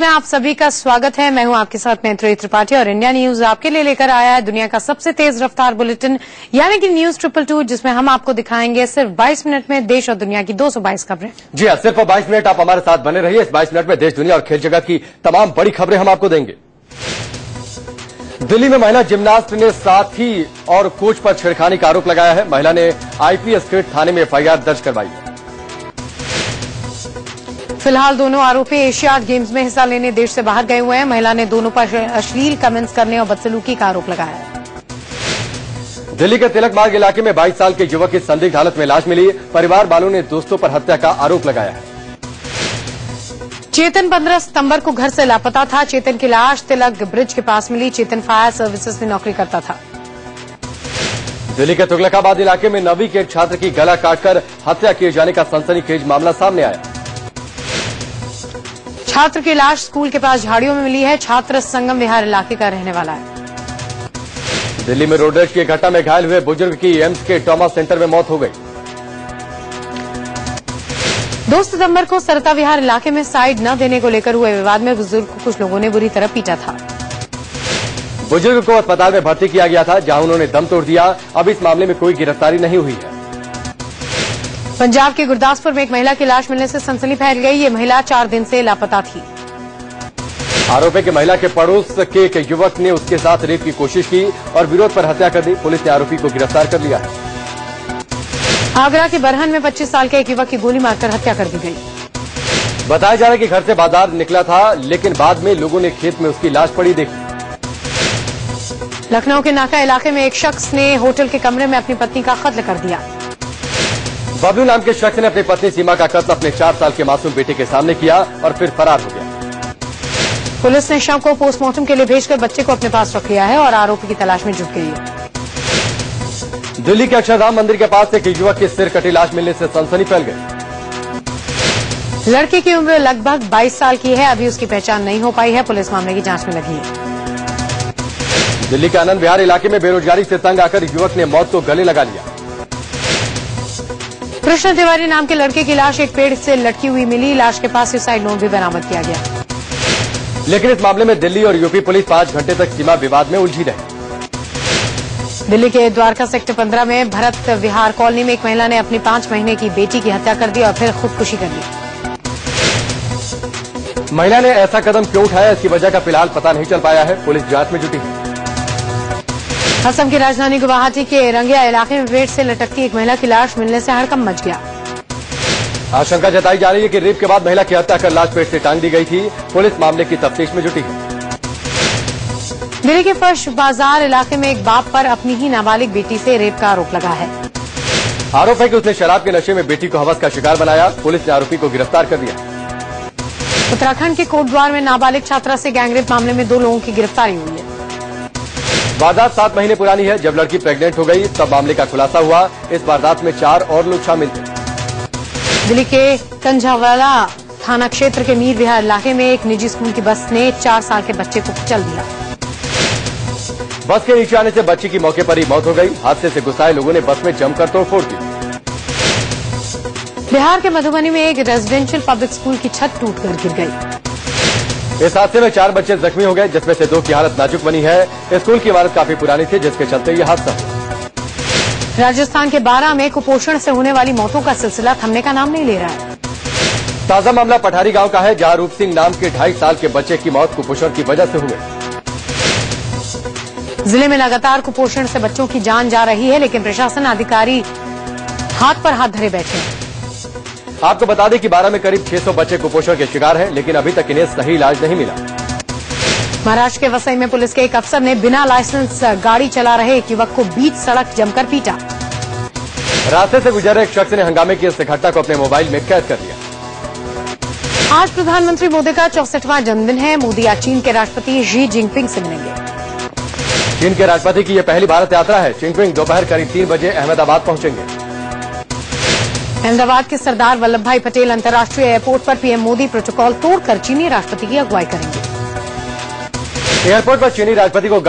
में आप सभी का स्वागत है। मैं हूं आपके साथ मैत्री त्रिपाठी और इंडिया न्यूज आपके लिए लेकर आया है दुनिया का सबसे तेज रफ्तार बुलेटिन यानी कि न्यूज 222, जिसमें हम आपको दिखाएंगे सिर्फ 22 मिनट में देश और दुनिया की 222 खबरें। जी हाँ, सिर्फ 22 मिनट आप हमारे साथ बने रहिए। इस 22 मिनट में देश, दुनिया और खेल जगत की तमाम बड़ी खबरें हम आपको देंगे। दिल्ली में महिला जिम्नास्ट ने साथी और कोच पर छेड़खानी का आरोप लगाया है। महिला ने आईपीएस स्ट्रीट थाने में एफआईआर दर्ज करवाई है। फिलहाल दोनों आरोपी एशियाड गेम्स में हिस्सा लेने देश से बाहर गए हुए हैं। महिला ने दोनों पर अश्लील कमेंट्स करने और बदसलूकी का आरोप लगाया है। दिल्ली के तिलक मार्ग इलाके में 22 साल के युवक की संदिग्ध हालत में लाश मिली। परिवार वालों ने दोस्तों पर हत्या का आरोप लगाया है। चेतन 15 सितंबर को घर से लापता था। चेतन की लाश तिलक ब्रिज के पास मिली। चेतन फायर सर्विसेज में नौकरी करता था। दिल्ली के तुगलकाबाद इलाके में 9वीं के एक छात्र की गला काटकर हत्या किए जाने का सनसनीखेज मामला सामने आया। छात्र की लाश स्कूल के पास झाड़ियों में मिली है। छात्र संगम विहार इलाके का रहने वाला है। दिल्ली में रोड रैश की घटना में घायल हुए बुजुर्ग की एम्स के ट्रॉमा सेंटर में मौत हो गई। 2 सितंबर को सरता विहार इलाके में साइड न देने को लेकर हुए विवाद में बुजुर्ग को कुछ लोगों ने बुरी तरह पीटा था। बुजुर्ग को अस्पताल में भर्ती किया गया था, जहां उन्होंने दम तोड़ दिया। अब इस मामले में कोई गिरफ्तारी नहीं हुई है। पंजाब के गुरदासपुर में एक महिला की लाश मिलने से सनसनी फैल गई। ये महिला 4 दिन से लापता थी। आरोप है कि महिला के पड़ोस के एक युवक ने उसके साथ रेप की कोशिश की और विरोध पर हत्या कर दी। पुलिस ने आरोपी को गिरफ्तार कर लिया है। आगरा के बरहन में 25 साल के एक युवक की गोली मारकर हत्या कर दी गई। बताया जा रहा है कि घर से बाजार निकला था, लेकिन बाद में लोगों ने खेत में उसकी लाश पड़ी देखी। लखनऊ के नाका इलाके में एक शख्स ने होटल के कमरे में अपनी पत्नी का कत्ल कर दिया। बबलू नाम के शख्स ने अपनी पत्नी सीमा का कत्ल अपने 4 साल के मासूम बेटे के सामने किया और फिर फरार हो गया। पुलिस ने शव को पोस्टमार्टम के लिए भेजकर बच्चे को अपने पास रख लिया है और आरोपी की तलाश में जुट गई है। दिल्ली के अक्षरधाम मंदिर के पास एक युवक की सिर कटी लाश मिलने से सनसनी फैल गई। लड़के की उम्र लगभग 22 साल की है। अभी उसकी पहचान नहीं हो पाई है। पुलिस मामले की जांच में लगी है। दिल्ली के आनंद विहार इलाके में बेरोजगारी से तंग आकर युवक ने मौत को गले लगा लिया। कृष्ण तिवारी नाम के लड़के की लाश एक पेड़ से लटकी हुई मिली। लाश के पास सुसाइड नोट भी बरामद किया गया। लेकिन इस मामले में दिल्ली और यूपी पुलिस 5 घंटे तक सीमा विवाद में उलझी रही। दिल्ली के द्वारका सेक्टर 15 में भरत विहार कॉलोनी में एक महिला ने अपनी 5 महीने की बेटी की हत्या कर दी और फिर खुदकुशी कर ली। महिला ने ऐसा कदम क्यों उठाया, इसकी वजह का फिलहाल पता नहीं चल पाया है। पुलिस जांच में जुटी है। असम की राजधानी गुवाहाटी के रंगिया इलाके में पेड़ से लटकती एक महिला की लाश मिलने से हड़कंप मच गया। आशंका जताई जा रही है कि रेप के बाद महिला की हत्या कर लाश पेड़ से टांग दी गई थी। पुलिस मामले की तफ्तीश में जुटी है। दिल्ली के फर्श बाजार इलाके में एक बाप पर अपनी ही नाबालिग बेटी से रेप का आरोप लगा है। आरोप है कि उसने शराब के नशे में बेटी को हवस का शिकार बनाया। पुलिस ने आरोपी को गिरफ्तार कर लिया। उत्तराखंड के कोटद्वार में नाबालिग छात्रा से गैंगरेप मामले में 2 लोगों की गिरफ्तारी हुई है। वारदात 7 महीने पुरानी है। जब लड़की प्रेग्नेंट हो गई तब मामले का खुलासा हुआ। इस वारदात में 4 और लोग शामिल थे। दिल्ली के कंझावाला थाना क्षेत्र के मीर विहार इलाके में एक निजी स्कूल की बस ने 4 साल के बच्चे को कुचल दिया। बस के नीचे आने से बच्ची की मौके पर ही मौत हो गई। हादसे से गुस्साए लोगों ने बस में जमकर तोड़फोड़ की। बिहार के मधुबनी में एक रेजिडेंशियल पब्लिक स्कूल की छत टूटकर गिर गई। इस हादसे में 4 बच्चे जख्मी हो गए, जिसमें से 2 की हालत नाजुक बनी है। स्कूल की इमारत काफी पुरानी थी, जिसके चलते यह हादसा हुआ। राजस्थान के बारां में कुपोषण से होने वाली मौतों का सिलसिला थमने का नाम नहीं ले रहा है। ताजा मामला पठारी गांव का है, जहां रूप सिंह नाम के 2.5 साल के बच्चे की मौत कुपोषण की वजह से हुई। जिले में लगातार कुपोषण से बच्चों की जान जा रही है, लेकिन प्रशासन अधिकारी हाथ पर हाथ धरे बैठे हैं। आपको बता दें कि 12 में करीब 600 बच्चे कुपोषण के शिकार हैं, लेकिन अभी तक इन्हें सही इलाज नहीं मिला। महाराष्ट्र के वसई में पुलिस के एक अफसर ने बिना लाइसेंस गाड़ी चला रहे एक युवक को बीच सड़क जमकर पीटा। रास्ते से गुजर रहे एक शख्स ने हंगामे की इस घटना को अपने मोबाइल में कैद कर लिया। आज प्रधानमंत्री मोदी का 64वां जन्मदिन है। मोदी आज चीन के राष्ट्रपति शी जिनपिंग से मिलेंगे। चीन के राष्ट्रपति की यह पहली भारत यात्रा है। जिनपिंग दोपहर करीब 3 बजे अहमदाबाद पहुंचेंगे। अहमदाबाद के सरदार वल्लभ भाई पटेल अंतर्राष्ट्रीय एयरपोर्ट पर पीएम मोदी प्रोटोकॉल तोड़कर चीनी राष्ट्रपति की अगुवाई करेंगे। एयरपोर्ट पर चीनी राष्ट्रपति को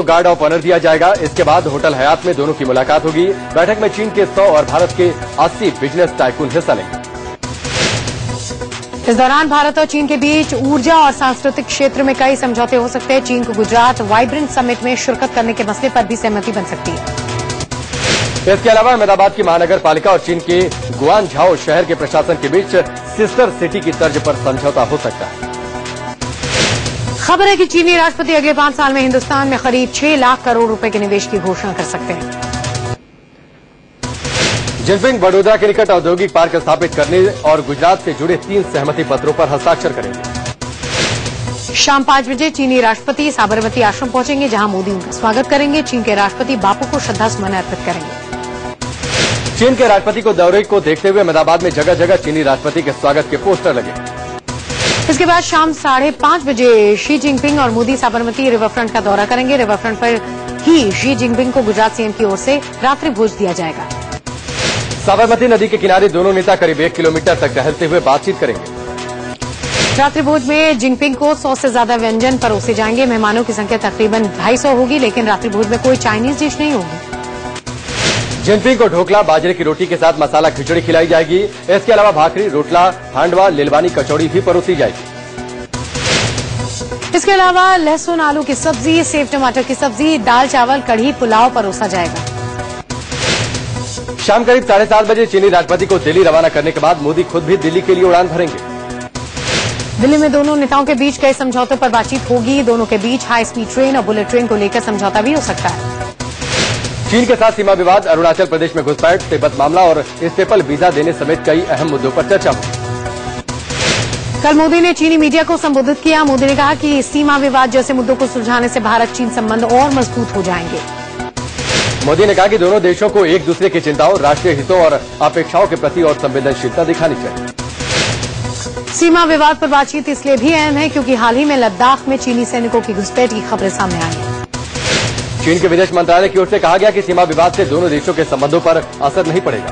गार्ड ऑफ ऑनर दिया जाएगा। इसके बाद होटल हयात में दोनों की मुलाकात होगी। बैठक में चीन के 100 और भारत के 80 बिजनेस टाइकून हिस्सा लेंगे। इस दौरान भारत और चीन के बीच ऊर्जा और सांस्कृतिक क्षेत्र में कई समझौते हो सकते हैं। चीन को गुजरात वाइब्रेंट समिट में शिरकत करने के मसले पर भी सहमति बन सकती है। इसके अलावा अहमदाबाद की महानगर पालिका और चीन के गुआनझाओ शहर के प्रशासन के बीच सिस्टर सिटी की तर्ज पर समझौता हो सकता है। खबर है कि चीनी राष्ट्रपति अगले 5 साल में हिंदुस्तान में करीब 6 लाख करोड़ रुपए के निवेश की घोषणा कर सकते हैं। जिनपिंग वडोदरा के निकट औद्योगिक पार्क स्थापित करने और गुजरात से जुड़े 3 सहमति पत्रों पर हस्ताक्षर करेंगे। शाम 5 बजे चीनी राष्ट्रपति साबरमती आश्रम पहुंचेंगे, जहां मोदी उनका स्वागत करेंगे। चीन के राष्ट्रपति बापू को श्रद्धासुमन अर्पित करेंगे। चीन के राष्ट्रपति को दौरे को देखते हुए अहमदाबाद में जगह जगह चीनी राष्ट्रपति के स्वागत के पोस्टर लगे। इसके बाद शाम 5:30 बजे शी जिनपिंग और मोदी साबरमती रिवरफ्रंट का दौरा करेंगे। रिवरफ्रंट पर ही शी जिनपिंग को गुजरात सीएम की ओर से रात्रि भोज दिया जाएगा। साबरमती नदी के किनारे दोनों नेता करीब 1 किलोमीटर तक टहलते हुए बातचीत करेंगे। रात्रि भोज में जिनपिंग को 100 से ज्यादा व्यंजन परोसे जाएंगे। मेहमानों की संख्या तकरीबन 250 होगी, लेकिन रात्रि भोज में कोई चाइनीज डिश नहीं होगी। जिनपिंग को ढोकला, बाजरे की रोटी के साथ मसाला खिचड़ी खिलाई जाएगी। इसके अलावा भाकरी, रोटला, हांडवा, लिलवानी कचौड़ी भी परोसी जाएगी। इसके अलावा लहसुन आलू की सब्जी, सेव टमाटर की सब्जी, दाल चावल, कढ़ी, पुलाव परोसा जाएगा। शाम करीब 7:30 बजे चीनी राष्ट्रपति को दिल्ली रवाना करने के बाद मोदी खुद भी दिल्ली के लिए उड़ान भरेंगे। दिल्ली में दोनों नेताओं के बीच कई समझौतों पर बातचीत होगी। दोनों के बीच हाई स्पीड ट्रेन और बुलेट ट्रेन को लेकर समझौता भी हो सकता है। चीन के साथ सीमा विवाद, अरुणाचल प्रदेश में घुसपैठ, तिब्बत मामला और स्टेपल वीजा देने समेत कई अहम मुद्दों पर चर्चा हुई। कल मोदी ने चीनी मीडिया को संबोधित किया। मोदी ने कहा कि सीमा विवाद जैसे मुद्दों को सुलझाने से भारत चीन संबंध और मजबूत हो जाएंगे। मोदी ने कहा कि दोनों देशों को एक दूसरे की चिंताओं, राष्ट्रीय हितों और अपेक्षाओं के प्रति और संवेदनशीलता दिखानी चाहिए। सीमा विवाद पर बातचीत इसलिए भी अहम है क्योंकि हाल ही में लद्दाख में चीनी सैनिकों की घुसपैठ की खबरें सामने आई हैं। चीन के विदेश मंत्रालय की ओर से कहा गया कि सीमा विवाद से दोनों देशों के संबंधों पर असर नहीं पड़ेगा।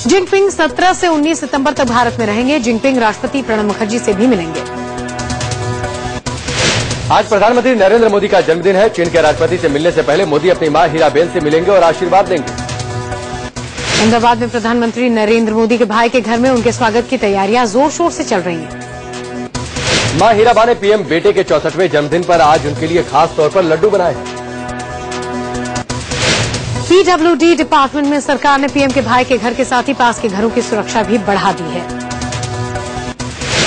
जिनपिंग 17 से 19 सितंबर तक भारत में रहेंगे। जिनपिंग राष्ट्रपति प्रणब मुखर्जी से भी मिलेंगे। आज प्रधानमंत्री नरेंद्र मोदी का जन्मदिन है। चीन के राष्ट्रपति से मिलने से पहले मोदी अपनी मां हीराबेन से मिलेंगे और आशीर्वाद लेंगे। अहमदाबाद में प्रधानमंत्री नरेंद्र मोदी के भाई के घर में उनके स्वागत की तैयारियां जोर शोर से चल रही हैं। मां हीराबा ने पीएम बेटे के 64वें जन्मदिन पर आज उनके लिए खास तौर पर लड्डू बनाए हैं। पीडब्ल्यूडी डिपार्टमेंट में सरकार ने पीएम के भाई के घर के साथ ही पास के घरों की सुरक्षा भी बढ़ा दी है।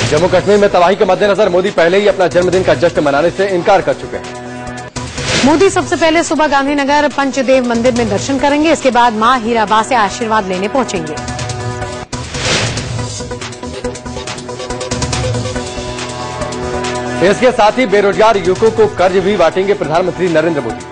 जम्मू कश्मीर में तबाही के मद्देनजर मोदी पहले ही अपना जन्मदिन का जश्न मनाने से इनकार कर चुके हैं। मोदी सबसे पहले सुबह गांधीनगर पंचदेव मंदिर में दर्शन करेंगे। इसके बाद मां हीराबा से आशीर्वाद लेने पहुंचेंगे। इसके साथ ही बेरोजगार युवकों को कर्ज भी बांटेंगे प्रधानमंत्री नरेंद्र मोदी।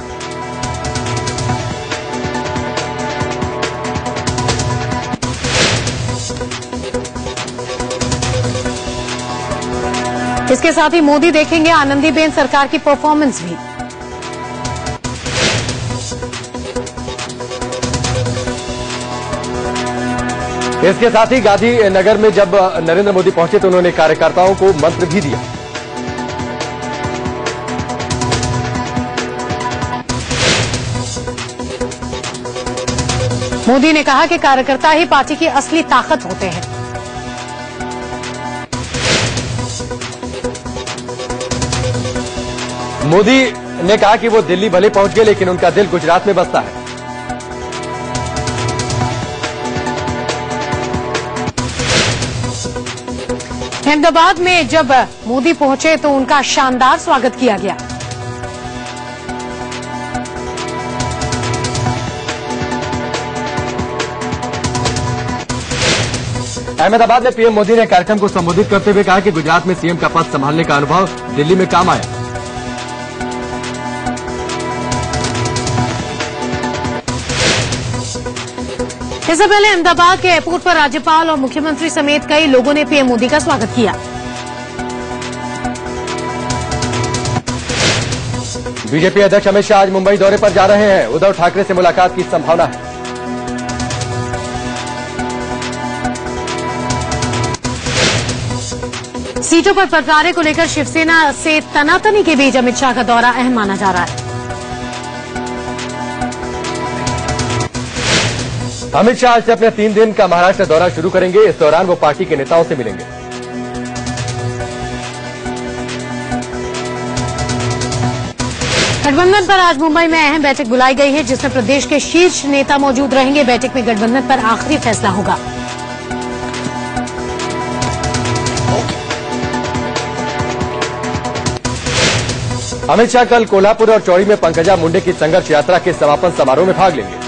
इसके साथ ही मोदी देखेंगे आनंदीबेन सरकार की परफॉर्मेंस भी। इसके साथ ही गांधी नगर में जब नरेंद्र मोदी पहुंचे तो उन्होंने कार्यकर्ताओं को मंत्र भी दिया। मोदी ने कहा कि कार्यकर्ता ही पार्टी की असली ताकत होते हैं। मोदी ने कहा कि वो दिल्ली भले पहुंच गए लेकिन उनका दिल गुजरात में बसता है। अहमदाबाद में जब मोदी पहुंचे तो उनका शानदार स्वागत किया गया। अहमदाबाद में पीएम मोदी ने कार्यक्रम को संबोधित करते हुए कहा कि गुजरात में सीएम का पद संभालने का अनुभव दिल्ली में काम आया। इससे पहले अहमदाबाद के एयरपोर्ट पर राज्यपाल और मुख्यमंत्री समेत कई लोगों ने पीएम मोदी का स्वागत किया। बीजेपी अध्यक्ष अमित शाह आज मुंबई दौरे पर जा रहे हैं। उद्धव ठाकरे से मुलाकात की संभावना है। सीटों पर बंटवारे को लेकर शिवसेना से तनातनी के बीच अमित शाह का दौरा अहम माना जा रहा है। अमित शाह आज से अपने 3 दिन का महाराष्ट्र दौरा शुरू करेंगे। इस दौरान वो पार्टी के नेताओं से मिलेंगे। गठबंधन पर आज मुंबई में अहम बैठक बुलाई गई है, जिसमें प्रदेश के शीर्ष नेता मौजूद रहेंगे। बैठक में गठबंधन पर आखिरी फैसला होगा। अमित शाह कल कोल्हापुर और चौड़ी में पंकजा मुंडे की संघर्ष यात्रा के समापन समारोह में भाग लेंगे।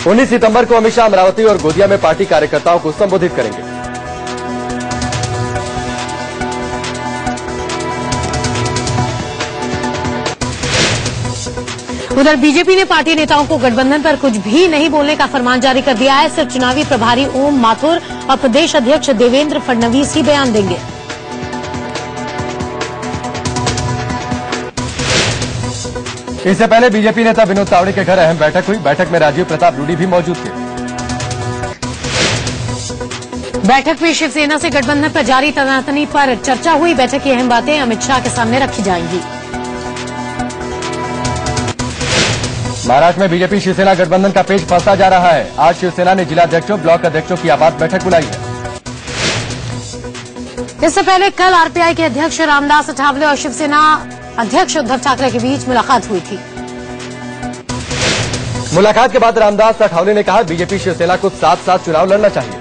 19 सितंबर को अमित शाह अमरावती और गोदिया में पार्टी कार्यकर्ताओं को संबोधित करेंगे। उधर बीजेपी ने पार्टी नेताओं को गठबंधन पर कुछ भी नहीं बोलने का फरमान जारी कर दिया है। सिर्फ चुनावी प्रभारी ओम माथुर और प्रदेश अध्यक्ष देवेंद्र फडणवीस ही बयान देंगे। इससे पहले बीजेपी नेता विनोद तावड़े के घर अहम बैठक हुई। बैठक में राजीव प्रताप रूडी भी मौजूद थे। बैठक में शिवसेना से गठबंधन पर जारी तनातनी पर चर्चा हुई। बैठक की अहम बातें अमित शाह के सामने रखी जाएंगी। महाराष्ट्र में बीजेपी शिवसेना गठबंधन का पेच फंसता जा रहा है। आज शिवसेना ने जिलाध्यक्षों, ब्लॉक अध्यक्षों की आपात बैठक बुलाई है। इससे पहले कल आरपीआई के अध्यक्ष रामदास अठावले और शिवसेना अध्यक्ष उद्धव ठाकरे के बीच मुलाकात हुई थी। मुलाकात के बाद रामदास अठावले ने कहा, बीजेपी शिवसेना को साथ साथ चुनाव लड़ना चाहिए।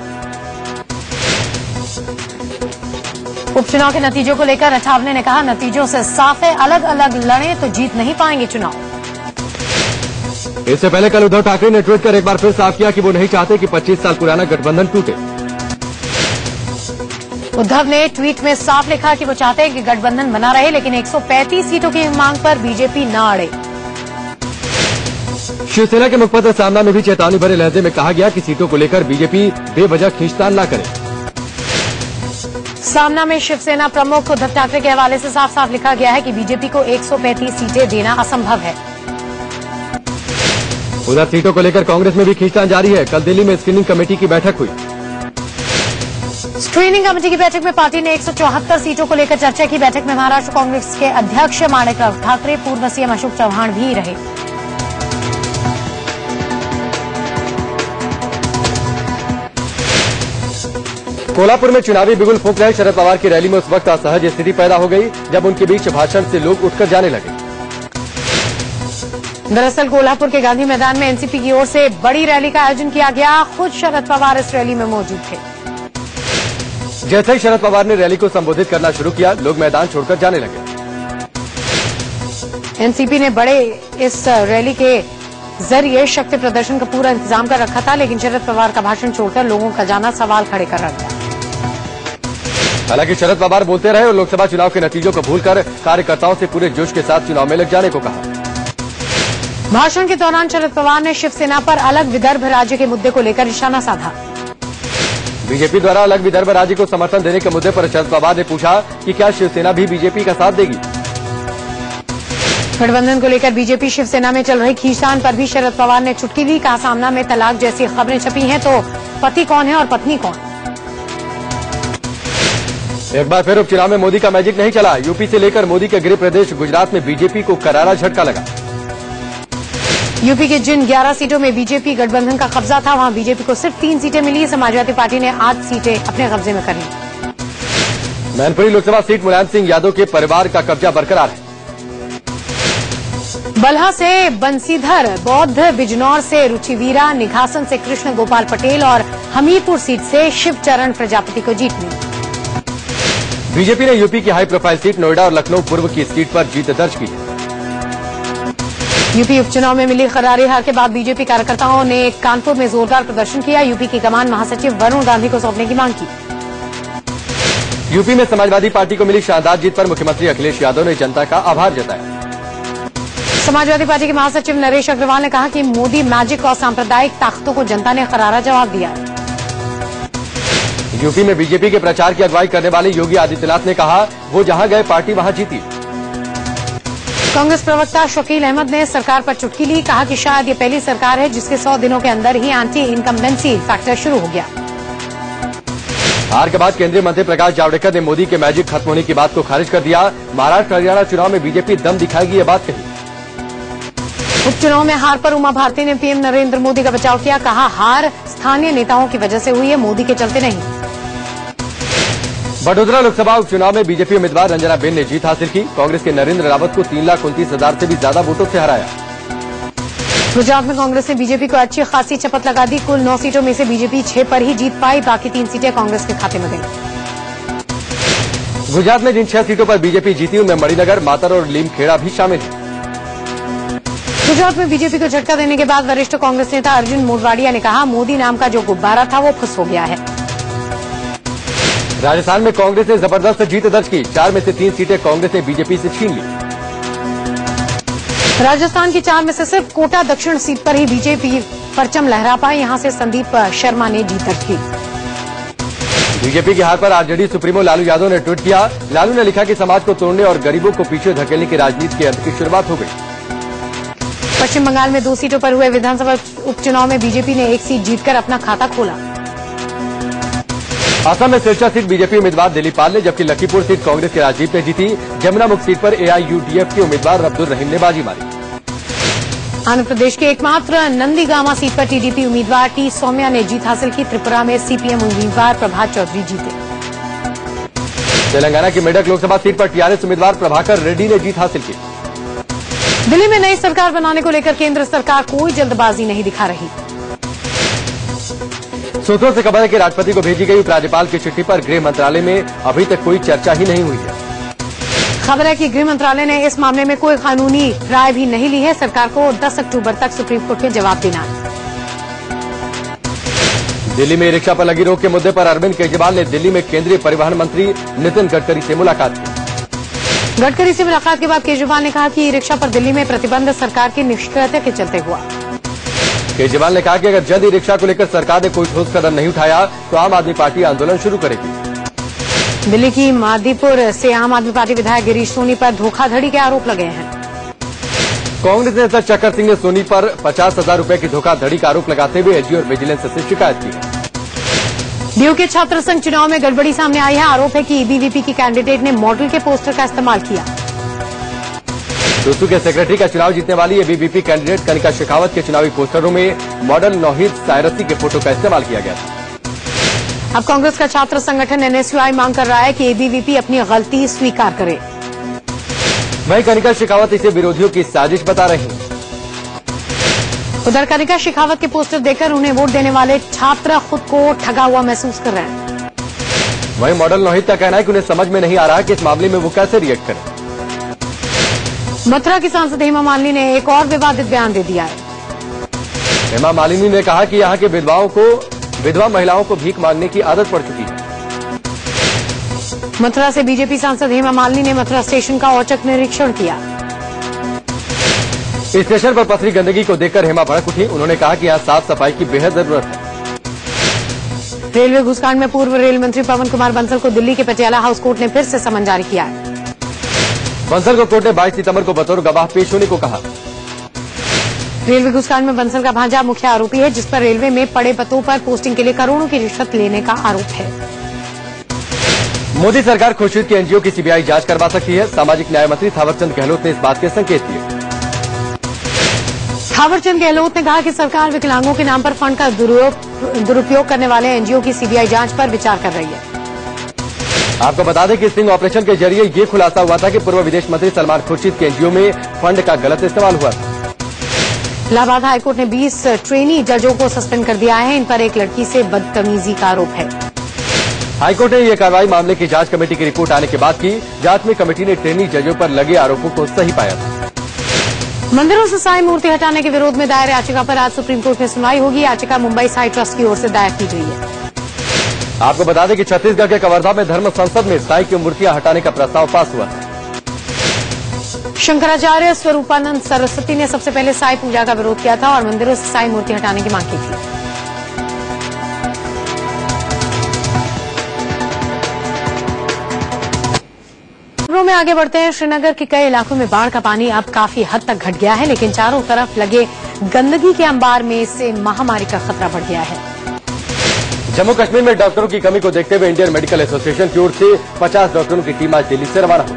उपचुनाव के नतीजों को लेकर अठावले ने कहा, नतीजों से साफ है, अलग अलग लड़े तो जीत नहीं पाएंगे चुनाव। इससे पहले कल उद्धव ठाकरे ने ट्वीट कर एक बार फिर साफ किया कि वो नहीं चाहते कि 25 साल पुराना गठबंधन टूटे। उद्धव ने ट्वीट में साफ लिखा कि वो चाहते हैं कि गठबंधन बना रहे, लेकिन 135 सीटों की मांग पर बीजेपी न अड़े। शिवसेना के मुखपत्र सामना में भी चेतावनी भरे लहजे में कहा गया कि सीटों को लेकर बीजेपी बेवजह खींचतान न करे। सामना में शिवसेना प्रमुख उद्धव ठाकरे के हवाले से साफ साफ लिखा गया है कि बीजेपी को 135 सीटें देना असंभव है। उधर सीटों को लेकर कांग्रेस में भी खींचतान जारी है। कल दिल्ली में स्क्रीनिंग कमेटी की बैठक हुई। स्क्रीनिंग कमेटी की बैठक में पार्टी ने 174 सीटों को लेकर चर्चा की। बैठक में महाराष्ट्र कांग्रेस के अध्यक्ष माणिकराव ठाकरे, पूर्व सीएम अशोक चव्हाण भी रहे। कोल्हापुर में चुनावी बिगुल फूंक रहे शरद पवार की रैली में उस वक्त असहज स्थिति पैदा हो गई जब उनके बीच भाषण से लोग उठकर जाने लगे। दरअसल कोल्हापुर के गांधी मैदान में एनसीपी की ओर से बड़ी रैली का आयोजन किया गया। खुद शरद पवार इस रैली में मौजूद थे। जैसे ही शरद पवार ने रैली को संबोधित करना शुरू किया, लोग मैदान छोड़कर जाने लगे। एनसीपी ने बड़े इस रैली के जरिए शक्ति प्रदर्शन का पूरा इंतजाम कर रखा था, लेकिन शरद पवार का भाषण छोड़कर लोगों का जाना सवाल खड़े कर रहा था। हालांकि शरद पवार बोलते रहे और लोकसभा चुनाव के नतीजों को भूलकर कार्यकर्ताओं से पूरे जोश के साथ चुनाव में लग जाने को कहा। भाषण के दौरान शरद पवार ने शिवसेना पर अलग विदर्भ राज्य के मुद्दे को लेकर निशाना साधा। बीजेपी द्वारा अलग विदर्भ राज्य को समर्थन देने के मुद्दे पर शरद पवार ने पूछा कि क्या शिवसेना भी बीजेपी का साथ देगी। गठबंधन को लेकर बीजेपी शिवसेना में चल रही खींचतान पर भी शरद पवार ने चुटकी ली। कहा, सामना में तलाक जैसी खबरें छपी हैं तो पति कौन है और पत्नी कौन। एक बार फिर उपचुनाव में मोदी का मैजिक नहीं चला। यूपी से लेकर मोदी के गृह प्रदेश गुजरात में बीजेपी को करारा झटका लगा। यूपी के जिन 11 सीटों में बीजेपी गठबंधन का कब्जा था, वहां बीजेपी को सिर्फ 3 सीटें मिली। समाजवादी पार्टी ने 8 सीटें अपने कब्जे में कर ली। मैनपुरी लोकसभा सीट मुलायम सिंह यादव के परिवार का कब्जा बरकरार है। बल्हा से बंसीधर, बौद्ध बिजनौर से रुचिवीरा, निघासन से कृष्ण गोपाल पटेल और हमीरपुर सीट से शिवचरण प्रजापति को जीत मिली। बीजेपी ने यूपी की हाई प्रोफाइल सीट नोएडा और लखनऊ पूर्व की सीट पर जीत दर्ज की है। यूपी उपचुनाव में मिली करारी हार के बाद बीजेपी कार्यकर्ताओं ने कानपुर में जोरदार प्रदर्शन किया। यूपी की कमान महासचिव वरुण गांधी को सौंपने की मांग की। यूपी में समाजवादी पार्टी को मिली शानदार जीत पर मुख्यमंत्री अखिलेश यादव ने जनता का आभार जताया। समाजवादी पार्टी के महासचिव नरेश अग्रवाल ने कहा कि मोदी मैजिक और सांप्रदायिक ताकतों को जनता ने करारा जवाब दिया। यूपी में बीजेपी के प्रचार की अगुवाई करने वाले योगी आदित्यनाथ ने कहा, वो जहां गए पार्टी वहां जीती। कांग्रेस प्रवक्ता शकील अहमद ने सरकार पर चुटकी ली। कहा कि शायद ये पहली सरकार है जिसके 100 दिनों के अंदर ही एंटी इनकम्बेंसी फैक्टर शुरू हो गया। हार के बाद केंद्रीय मंत्री प्रकाश जावड़ेकर ने मोदी के मैजिक खत्म होने की बात को खारिज कर दिया। महाराष्ट्र हरियाणा चुनाव में बीजेपी दम दिखाएगी, ये बात कही। उपचुनाव में हार पर उमा भारती ने पीएम नरेंद्र मोदी का बचाव किया। कहा, हार स्थानीय नेताओं की वजह से हुई है, मोदी के चलते नहीं। बड़ोदरा लोकसभा उपचुनाव में बीजेपी उम्मीदवार रंजना बेन ने जीत हासिल की। कांग्रेस के नरेंद्र रावत को 3,29,000 से भी ज्यादा वोटों से हराया। गुजरात में कांग्रेस ने बीजेपी को अच्छी खासी चपत लगा दी। कुल 9 सीटों में से बीजेपी 6 पर ही जीत पाई, बाकी 3 सीटें कांग्रेस के खाते में गईं। गुजरात में जिन 6 सीटों पर बीजेपी जीती उनमें मणिनगर, मातर और लीमखेड़ा भी शामिल है। गुजरात में बीजेपी को झटका देने के बाद वरिष्ठ कांग्रेस नेता अर्जुन मोढवाडिया ने कहा, मोदी नाम का जो गुब्बारा था वो फुस हो गया है। राजस्थान में कांग्रेस ने जबरदस्त जीत दर्ज की। 4 में से 3 सीटें कांग्रेस ने बीजेपी से छीन ली। राजस्थान की 4 में से सिर्फ कोटा दक्षिण सीट पर ही बीजेपी परचम लहरा पाई। यहां से संदीप शर्मा ने जीत दर्ज की। बीजेपी की हार पर आरजेडी सुप्रीमो लालू यादव ने ट्वीट किया। लालू ने लिखा कि समाज को तोड़ने और गरीबों को पीछे धकेलने की राजनीति के अंत की शुरुआत हो गई। पश्चिम बंगाल में 2 सीटों पर हुए विधानसभा उपचुनाव में बीजेपी ने 1 सीट जीतकर अपना खाता खोला। असम में सिरसा सीट बीजेपी उम्मीदवार दिलीप पाल ने, जबकि लखीमपुर सीट कांग्रेस के राजीव ने जीती। जमुनामुख सीट पर एआईयूडीएफ के उम्मीदवार अब्दुल रहीम ने बाजी मारी। आंध्र प्रदेश के एकमात्र नंदीगामा सीट पर टीडीपी उम्मीदवार टी सौम्या ने जीत हासिल की। त्रिपुरा में सीपीएम उम्मीदवार प्रभात चौधरी जीते। तेलंगाना की मेडक लोकसभा सीट पर टीआरएस उम्मीदवार प्रभाकर रेड्डी ने जीत हासिल की। दिल्ली में नई सरकार बनाने को लेकर केंद्र सरकार कोई जल्दबाजी नहीं दिखा रही। सूत्रों से खबर है कि राष्ट्रपति को भेजी गई उपराज्यपाल की चिट्ठी पर गृह मंत्रालय में अभी तक कोई चर्चा ही नहीं हुई है। खबर है कि गृह मंत्रालय ने इस मामले में कोई कानूनी राय भी नहीं ली है। सरकार को 10 अक्टूबर तक सुप्रीम कोर्ट में जवाब देना है। दिल्ली में रिक्शा पर लगी रोक के मुद्दे पर अरविंद केजरीवाल ने दिल्ली में केंद्रीय परिवहन मंत्री नितिन गडकरी से मुलाकात की। गडकरी से मुलाकात के बाद केजरीवाल ने कहा कि रिक्शा पर दिल्ली में प्रतिबंध सरकार की निष्क्रियता के चलते हुआ। केजरीवाल ने कहा कि अगर जल्द ही रिक्शा को लेकर सरकार ने कोई ठोस कदम नहीं उठाया तो आम आदमी पार्टी आंदोलन शुरू करेगी। दिल्ली की मादीपुर से आम आदमी पार्टी विधायक गिरीश सोनी पर धोखाधड़ी के आरोप लगे हैं। कांग्रेस नेता चक्कर सिंह ने सोनी पर 50,000 रुपए की धोखाधड़ी का आरोप लगाते हुए एसडी और विजिलेंस से शिकायत की है। डीयू के छात्र संघ चुनाव में गड़बड़ी सामने आई है। आरोप है कि एबीवीपी की कैंडिडेट ने मॉडल के पोस्टर का इस्तेमाल किया। डूसू के सेक्रेटरी का चुनाव जीतने वाली एबीवीपी कैंडिडेट कनिका शेखावत के चुनावी पोस्टरों में मॉडल नौहीद सायरसी के फोटो का इस्तेमाल किया गया था। अब कांग्रेस का छात्र संगठन एनएसयूआई मांग कर रहा है कि एबीवीपी अपनी गलती स्वीकार करे। वहीं कनिका शेखावत इसे विरोधियों की साजिश बता रही हैं। उधर कनिका शेखावत के पोस्टर देखकर उन्हें वोट देने वाले छात्र खुद को ठगा हुआ महसूस कर रहे हैं। वहीं मॉडल नौहीद का कहना है कि उन्हें समझ में नहीं आ रहा कि इस मामले में वो कैसे रिएक्ट करें। मथुरा की सांसद हेमा मालिनी ने एक और विवादित बयान दे दिया है। हेमा मालिनी ने कहा कि यहाँ के विधवा महिलाओं को भीख मांगने की आदत पड़ चुकी है। मथुरा से बीजेपी सांसद हेमा मालिनी ने मथुरा स्टेशन का औचक निरीक्षण किया। इस स्टेशन पर पसरी गंदगी को देखकर हेमा भड़क उठी। उन्होंने कहा कि यहाँ साफ सफाई की बेहद जरूरत है। रेलवे घुसकांड में पूर्व रेल मंत्री पवन कुमार बंसल को दिल्ली के पटियाला हाउस कोर्ट ने फिर से समन जारी किया है। बंसल को कोर्ट ने 22 सितंबर को बतौर गवाह पेश होने को कहा। रेलवे घुसकांड में बंसल का भांजा मुख्य आरोपी है, जिस पर रेलवे में पड़े पतों पर पोस्टिंग के लिए करोड़ों की रिश्वत लेने का आरोप है। मोदी सरकार खुर्शीद की एनजीओ की सीबीआई जांच करवा सकती है। सामाजिक न्याय मंत्री थावरचंद गहलोत ने इस बात के संकेत दिए। थावरचंद गहलोत ने कहा कि सरकार विकलांगों के नाम पर फंड का दुरुपयोग करने वाले एनजीओ की सीबीआई जांच पर विचार कर रही है। आपको बता दें कि स्टिंग ऑपरेशन के जरिए ये खुलासा हुआ था कि पूर्व विदेश मंत्री सलमान खुर्शीद के एनजीओ में फंड का गलत इस्तेमाल हुआ था। इलाहाबाद हाईकोर्ट ने 20 ट्रेनी जजों को सस्पेंड कर दिया है। इन पर एक लड़की से बदतमीजी का आरोप है। हाईकोर्ट ने यह कार्रवाई मामले की जांच कमेटी की रिपोर्ट आने के बाद की। जांच में कमेटी ने ट्रेनी जजों पर लगे आरोपों को सही पाया था। मंदिरों से साईं मूर्ति हटाने के विरोध में दायर याचिका पर आज सुप्रीम कोर्ट में सुनवाई होगी। याचिका मुंबई साई ट्रस्ट की ओर से दायर की गई है। आपको बता दें कि छत्तीसगढ़ के कवर्धा में धर्म संसद में साईं की मूर्तियां हटाने का प्रस्ताव पास हुआ था। शंकराचार्य स्वरूपानंद सरस्वती ने सबसे पहले साईं पूजा का विरोध किया था और मंदिरों से साईं मूर्ति हटाने की मांग की थी। खबरों में आगे बढ़ते हैं। श्रीनगर के कई इलाकों में बाढ़ का पानी अब काफी हद तक घट गया है, लेकिन चारों तरफ लगे गंदगी के अंबार में इससे महामारी का खतरा बढ़ गया है। जम्मू कश्मीर में डॉक्टरों की कमी को देखते हुए इंडियन मेडिकल एसोसिएशन की ओर से 50 डॉक्टरों की टीम आज दिल्ली से रवाना हुई।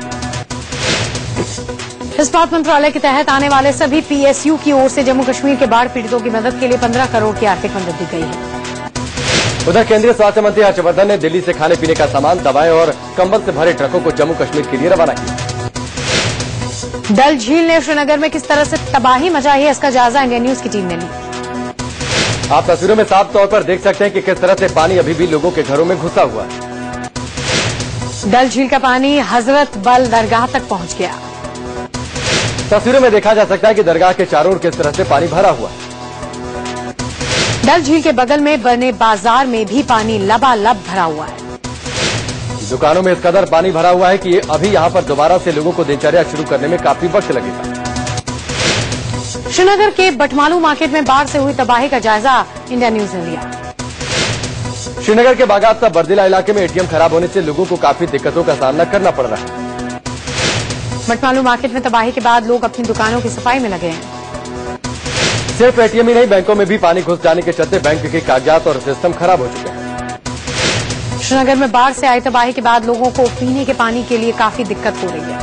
इस्पात मंत्रालय के तहत आने वाले सभी पीएसयू की ओर से जम्मू कश्मीर के बाढ़ पीड़ितों की मदद के लिए 15 करोड़ की आर्थिक मदद दी गई है। उधर केंद्रीय स्वास्थ्य मंत्री हर्षवर्धन ने दिल्ली से खाने पीने का सामान, दवाएं और कंबल से भरे ट्रकों को जम्मू कश्मीर के लिए रवाना किया। डल झील ने श्रीनगर में किस तरह से तबाही मचाई है, इसका जायजा इंडिया न्यूज की टीम ने ली। आप तस्वीरों में साफ तौर पर देख सकते हैं कि किस तरह से पानी अभी भी लोगों के घरों में घुसा हुआ है। डल झील का पानी हजरत बल दरगाह तक पहुंच गया। तस्वीरों में देखा जा सकता है कि दरगाह के चारों ओर किस तरह से पानी भरा हुआ है। डल झील के बगल में बने बाजार में भी पानी लबालब भरा हुआ है। दुकानों में इस कदर पानी भरा हुआ है कि अभी यहाँ पर दोबारा से लोगों को दिनचर्या शुरू करने में काफी वक्त लगेगा। श्रीनगर के बटमालू मार्केट में बाढ़ से हुई तबाही का जायजा इंडिया न्यूज ने लिया। श्रीनगर के बागात बर्दिला इलाके में एटीएम खराब होने से लोगों को काफी दिक्कतों का सामना करना पड़ रहा है। बटमालू मार्केट में तबाही के बाद लोग अपनी दुकानों की सफाई में लगे हैं। सिर्फ एटीएम ही नहीं, बैंकों में भी पानी घुस जाने के चलते बैंक के कागजात और सिस्टम खराब हो चुके हैं। श्रीनगर में बाढ़ से आई तबाही के बाद लोगों को पीने के पानी के लिए काफी दिक्कत हो रही है।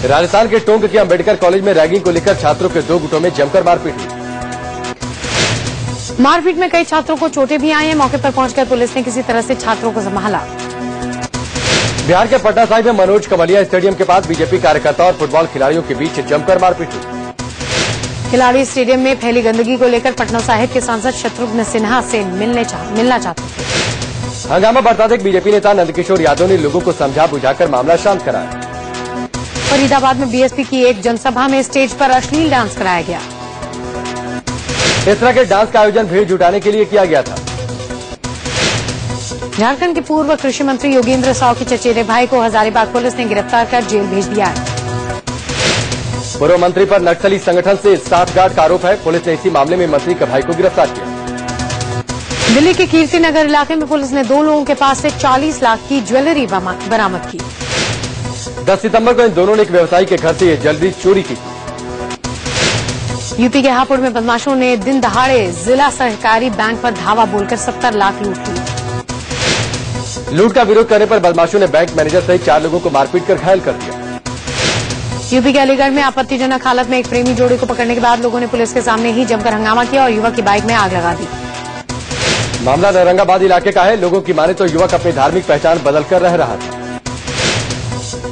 राजस्थान के टोंक के अंबेडकर कॉलेज में रैगिंग को लेकर छात्रों के 2 गुटों में जमकर मारपीट हुई। मारपीट में कई छात्रों को चोटें भी आई हैं। मौके पर पहुंचकर पुलिस ने किसी तरह से छात्रों को संभाला। बिहार के पटना साहिब में मनोज कमलिया स्टेडियम के पास बीजेपी कार्यकर्ता और फुटबॉल खिलाड़ियों के बीच जमकर मारपीट हुई। खिलाड़ी स्टेडियम में फैली गंदगी को लेकर पटना साहिब के सांसद शत्रुघ्न सिन्हा से मिलना चाहते थे। हंगामा बढ़ता देख बीजेपी नेता नंदकिशोर यादव ने लोगों को समझा बुझाकर मामला शांत कराया। फरीदाबाद में बीएसपी की एक जनसभा में स्टेज पर अश्लील डांस कराया गया। इस तरह के डांस का आयोजन भीड़ जुटाने के लिए किया गया था। झारखंड के पूर्व कृषि मंत्री योगेंद्र साव के चचेरे भाई को हजारीबाग पुलिस ने गिरफ्तार कर जेल भेज दिया है। पूर्व मंत्री पर नक्सली संगठन से साठगांठ का आरोप है। पुलिस ने इसी मामले में मंत्री के भाई को गिरफ्तार किया। दिल्ली के कीर्तिनगर इलाके में पुलिस ने 2 लोगों के पास से 40 लाख की ज्वेलरी बरामद की। 10 सितंबर को इन दोनों ने एक व्यवसायी के घर से ये ज्वेलरी चोरी की थी। यूपी के हापुड़ में बदमाशों ने दिन दहाड़े जिला सहकारी बैंक पर धावा बोलकर 70 लाख लूट ली। लूट का विरोध करने पर बदमाशों ने बैंक मैनेजर सहित 4 लोगों को मारपीट कर घायल कर दिया। यूपी के अलीगढ़ में आपत्तिजनक हालत में एक प्रेमी जोड़ी को पकड़ने के बाद लोगों ने पुलिस के सामने ही जमकर हंगामा किया और युवक की बाइक में आग लगा दी। मामला औरंगाबाद इलाके का है। लोगों की माने तो युवक अपनी धार्मिक पहचान बदलकर रह रहा था।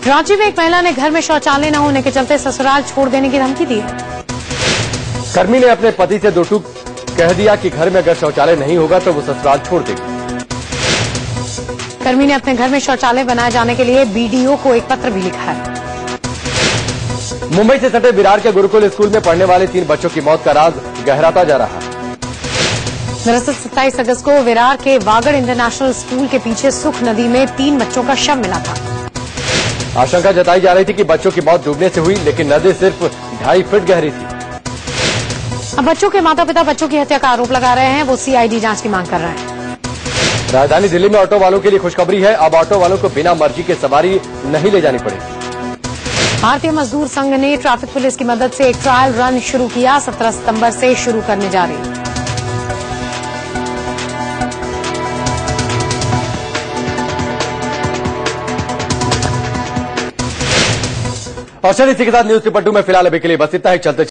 रांची में एक महिला ने घर में शौचालय न होने के चलते ससुराल छोड़ देने की धमकी दी है। कर्मी ने अपने पति से 2 टूक कह दिया कि घर में अगर शौचालय नहीं होगा तो वो ससुराल छोड़ देगी। कर्मी ने अपने घर में शौचालय बनाए जाने के लिए बीडीओ को एक पत्र भी लिखा है। मुंबई से सटे विरार के गुरुकुल स्कूल में पढ़ने वाले 3 बच्चों की मौत का राज गहराता जा रहा है। दरअसल 27 अगस्त को विरार के वागड़ इंटरनेशनल स्कूल के पीछे सुख नदी में 3 बच्चों का शव मिला था। आशंका जताई जा रही थी कि बच्चों की मौत डूबने से हुई, लेकिन नदी सिर्फ 2.5 फीट गहरी थी। अब बच्चों के माता पिता बच्चों की हत्या का आरोप लगा रहे हैं। वो सीआईडी जांच की मांग कर रहे हैं। राजधानी दिल्ली में ऑटो वालों के लिए खुशखबरी है। अब ऑटो वालों को बिना मर्जी के सवारी नहीं ले जानी पड़ेगी। भारतीय मजदूर संघ ने ट्रैफिक पुलिस की मदद से एक ट्रायल रन शुरू किया। 17 सितंबर से शुरू करने जा रही है। और इसी के साथ न्यूज पेपर 2 में फिलहाल अभी के लिए बस इतना ही। चलते